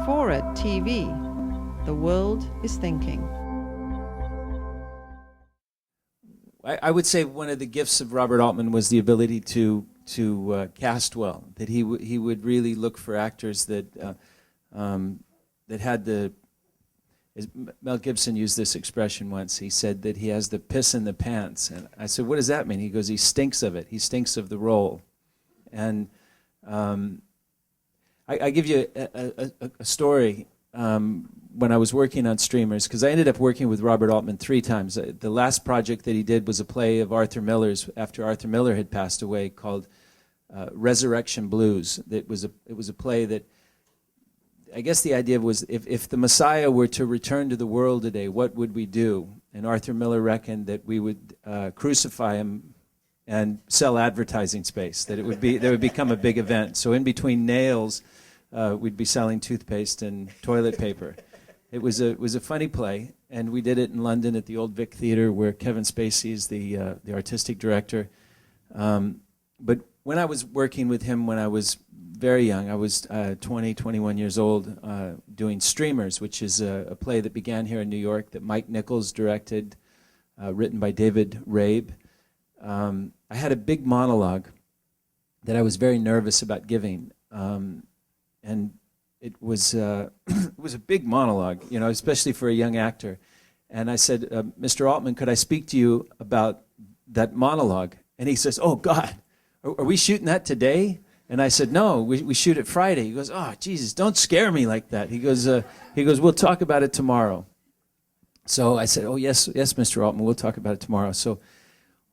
FORA.tv. The world is thinking. I would say one of the gifts of Robert Altman was the ability to cast well. That he would really look for actors that that had the. Mel Gibson used this expression once. He said that he has the piss in the pants, and I said, "What does that mean?" He goes, "He stinks of it. He stinks of the role." And I give you a story. When I was working on Streamers, because I ended up working with Robert Altman 3 times. The last project that he did was a play of Arthur Miller's after Arthur Miller had passed away, called Resurrection Blues. It was a play that, I guess the idea was, if the Messiah were to return to the world today, what would we do? And Arthur Miller reckoned that we would crucify him and sell advertising space, that that would become a big event. So in between nails, we'd be selling toothpaste and toilet paper. It was a funny play, and we did it in London at the Old Vic Theatre, where Kevin Spacey is the artistic director. But when I was working with him when I was very young, I was 20, 21 years old, doing Streamers, which is a play that began here in New York that Mike Nichols directed, written by David Rabe. I had a big monologue that I was very nervous about giving, and it was it was a big monologue, you know, especially for a young actor. And I said, "Mr. Altman, could I speak to you about that monologue?" And he says, "Oh God, are we shooting that today?" And I said, "No, we shoot it Friday." He goes, "Oh Jesus, don't scare me like that." He goes, "We'll talk about it tomorrow." So I said, "Oh yes, Mr. Altman, we'll talk about it tomorrow." So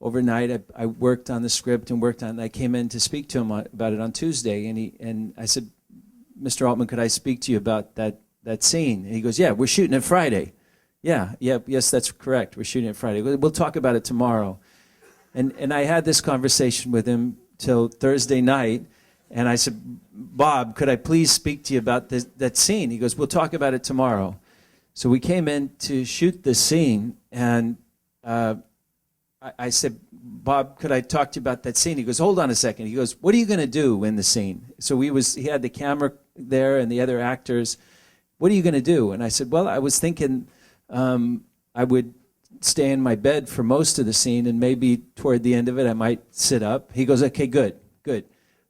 overnight, I worked on the script and worked on it. I came in to speak to him about it on Tuesday, and I said, "Mr. Altman, could I speak to you about that scene?" And he goes, "Yeah, we're shooting it Friday." Yes, that's correct. We're shooting it Friday. We'll talk about it tomorrow. And I had this conversation with him till Thursday night, and I said, "Bob, could I please speak to you about that scene?" He goes, "We'll talk about it tomorrow." So we came in to shoot this scene, and I said, "Bob, could I talk to you about that scene?" He goes, "Hold on a second." He goes, "What are you going to do in the scene?" So he had the camera there and the other actors. "What are you going to do?" And I said, "Well, I was thinking I would stay in my bed for most of the scene, and maybe toward the end of it I might sit up." He goes, "Okay, good."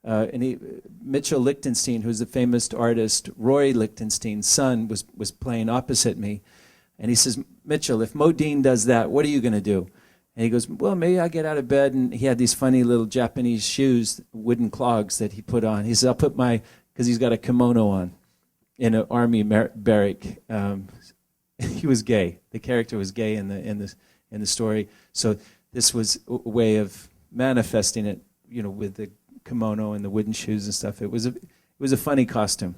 And Mitchell Lichtenstein, who's the famous artist, Roy Lichtenstein's son, was playing opposite me. And he says, "Mitchell, if Modine does that, what are you going to do?" And he goes, "Well, maybe I'll get out of bed." And he had these funny little Japanese shoes, wooden clogs that he put on. He says, "I'll put because he's got a kimono on in an army barrack." He was gay. The character was gay in the story. So this was a way of manifesting it, you know, with the kimono and the wooden shoes and stuff. It was a funny costume.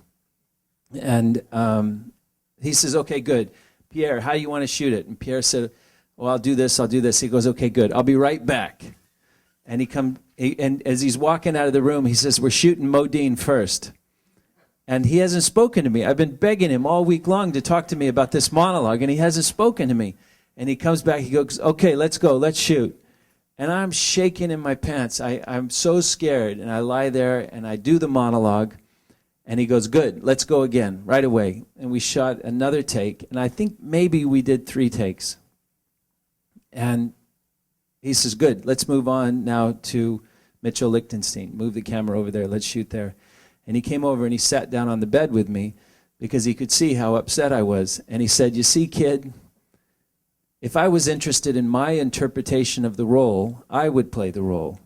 And he says, "Okay, good. Pierre, how do you want to shoot it?" And Pierre said, "Well, I'll do this. He goes, "Okay, good. I'll be right back." And and as he's walking out of the room, he says, "We're shooting Modine first." And he hasn't spoken to me. I've been begging him all week long to talk to me about this monologue, and he hasn't spoken to me. And he comes back, he goes, "Okay, let's go, let's shoot." And I'm shaking in my pants. I'm so scared. And I lie there, and I do the monologue. And he goes, "Good, let's go again, right away." And we shot another take. And I think maybe we did 3 takes. And he says, "Good, let's move on now to Mitchell Lichtenstein. Move the camera over there, let's shoot there." And he came over and he sat down on the bed with me because he could see how upset I was. And he said, "You see, kid, if I was interested in my interpretation of the role, I would play the role.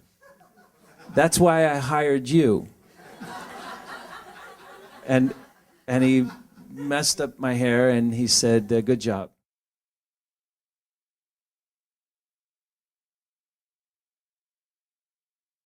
That's why I hired you." And he messed up my hair and he said, "Good job."